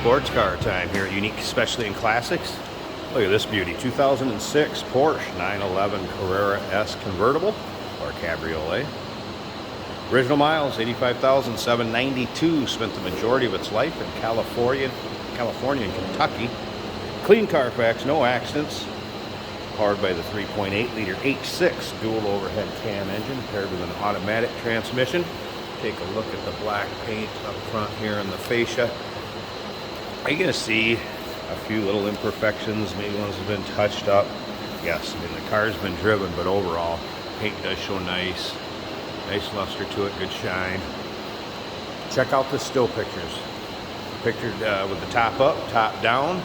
Sports car time here at Unique Specialty and Classics. Look at this beauty, 2006 Porsche 911 Carrera S Convertible or Cabriolet. Original miles 85,792. Spent the majority of its life in California and Kentucky. Clean Carfax, no accidents. Powered by the 3.8 liter H6 dual overhead cam engine paired with an automatic transmission. Take a look at the black paint up front here in the fascia. Are you going to see a few little imperfections? Maybe ones have been touched up. Yes, I mean the car's been driven, but overall, paint does show nice luster to it, good shine. Check out the still pictures. Pictured with the top up, top down.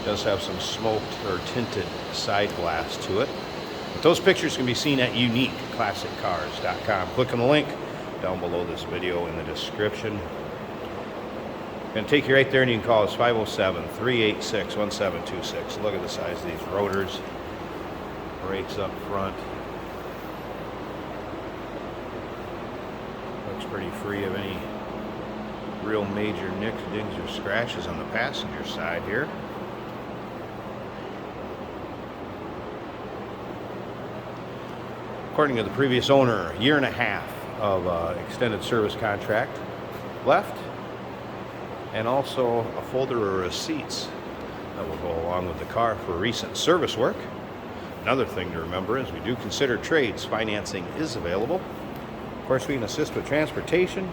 Does have some smoked or tinted side glass to it. But those pictures can be seen at uniqueclassiccars.com. Click on the link down below this video in the description. Going to take you right there, and you can call us 507-386-1726. Look at the size of these rotors. Brakes up front. Looks pretty free of any real major nicks, dings, or scratches on the passenger side here. According to the previous owner, a year and a half of extended service contract left, and also a folder of receipts that will go along with the car for recent service work. Another thing to remember is we do consider trades. Financing is available. Of course, we can assist with transportation,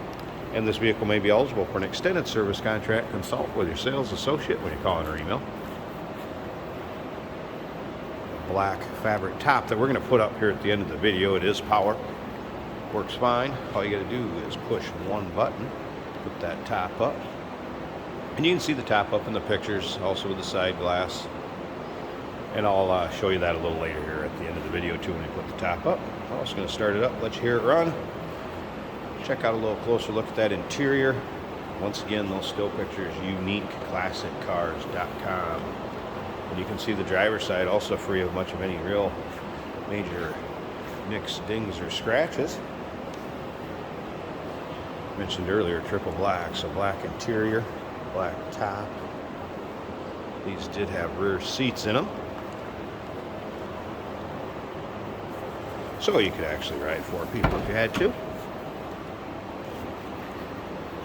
and this vehicle may be eligible for an extended service contract. Consult with your sales associate when you call in or email. Black fabric top that we're going to put up here at the end of the video. It is power. Works fine. All you got to do is push one button, put that top up. And you can see the top up in the pictures, also with the side glass. And I'll show you that a little later here at the end of the video too when you put the top up. I'm also going to start it up, let you hear it run. Check out a little closer look at that interior. Once again, those still pictures, uniqueclassiccars.com. And you can see the driver's side also free of much of any real major nicks, dings, or scratches. Mentioned earlier, triple black, so black interior, black top. These did have rear seats in them, so you could actually ride 4 people if you had to.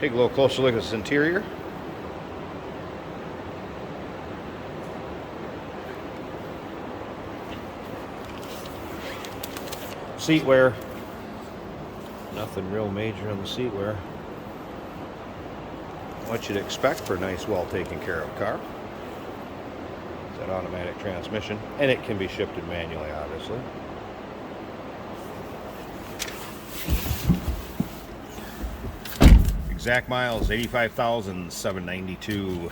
Take a little closer look at this interior. Seat wear, nothing real major on the seat wear. What you'd expect for a nice, well taken care of car. It's that automatic transmission, and it can be shifted manually, obviously. Exact miles 85,792.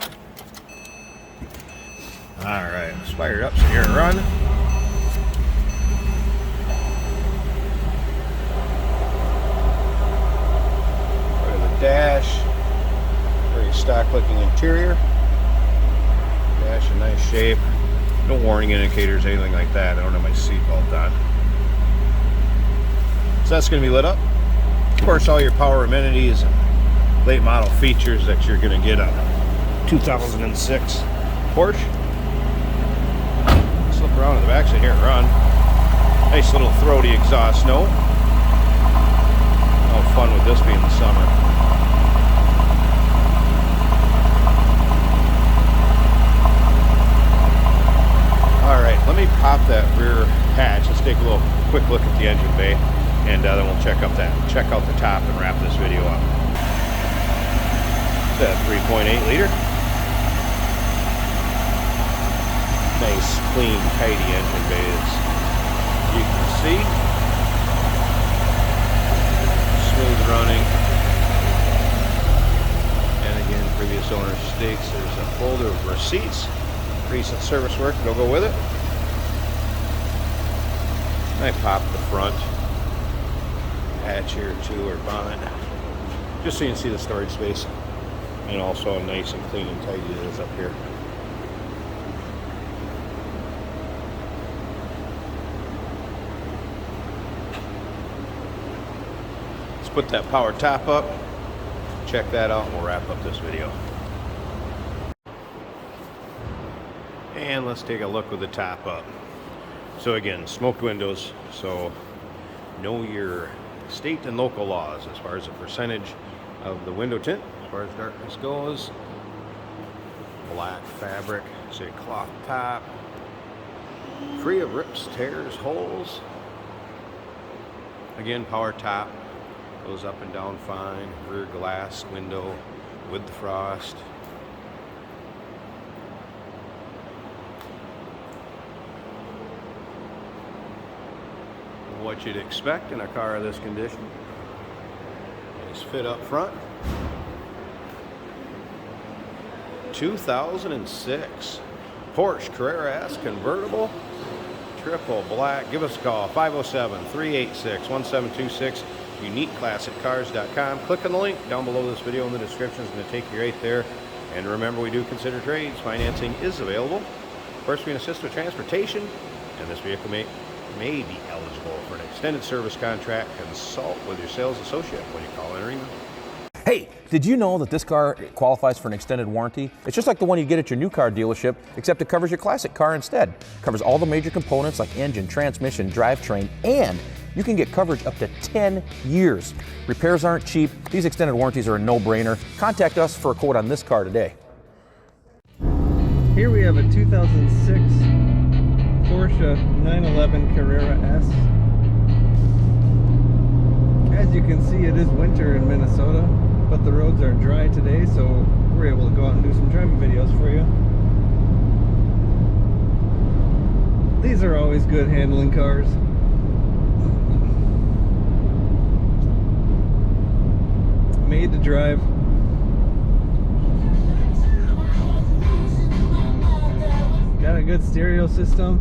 All right, let's fire it up so you hear it run. Dash, very stock looking interior. Dash in nice shape. No warning indicators, anything like that. I don't have my seatbelt on. So that's going to be lit up. Of course, all your power amenities and late model features that you're going to get on a 2006 Porsche. Slip around in the back so you hear it run. Nice little throaty exhaust note. How fun would this be in the summer? Alright, let me pop that rear hatch. Let's take a little quick look at the engine bay, and then we'll check out the top and wrap this video up. It's a 3.8 liter. Nice, clean, tidy engine bay, as you can see. Smooth running. And again, previous owner states there's a folder of receipts. Recent service work, it'll go with it. I popped the front hatch here too, or bonnet, just so you can see the storage space, and also how nice and clean and tidy it is up here. Let's put that power top up, check that out, and we'll wrap up this video. And let's take a look with the top up. So again, smoked windows, so know your state and local laws as far as the percentage of the window tint, as far as darkness goes. Black fabric, say cloth top, free of rips, tears, holes. Again, power top, goes up and down fine. Rear glass window with the frost. What you'd expect in a car of this condition. Nice fit up front. 2006 Porsche Carrera S convertible, triple black. Give us a call, 507-386-1726, uniqueclassiccars.com. Click on the link down below this video in the description. It's going to take you right there. And remember, we do consider trades. Financing is available. Of course, we can assist with transportation, and this vehicle may be eligible for an extended service contract. Consult with your sales associate when you call in or email. Hey, did you know that this car qualifies for an extended warranty? It's just like the one you get at your new car dealership, except it covers your classic car instead. It covers all the major components like engine, transmission, drivetrain, and you can get coverage up to 10 years. Repairs aren't cheap. These extended warranties are a no-brainer. Contact us for a quote on this car today. Here we have a 2006 Porsche 911 Carrera S. As you can see, it is winter in Minnesota, but the roads are dry today, so we're able to go out and do some driving videos for you. These are always good handling cars. Made to drive. Got a good stereo system.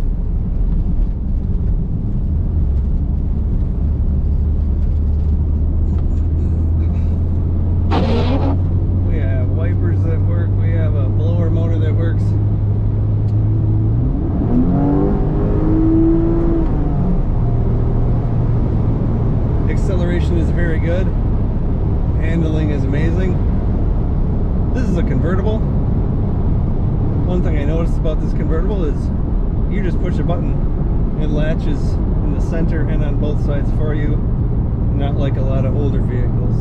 We have wipers that work. We have a blower motor that works. Acceleration is very good. Handling is amazing. This is a convertible. One thing I noticed about this convertible is you just push a button, it latches in the center and on both sides for you, not like a lot of older vehicles.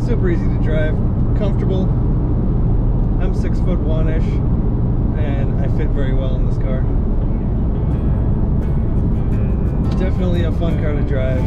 Super easy to drive, comfortable. I'm 6'1"-ish and I fit very well in this car. Definitely a fun car to drive.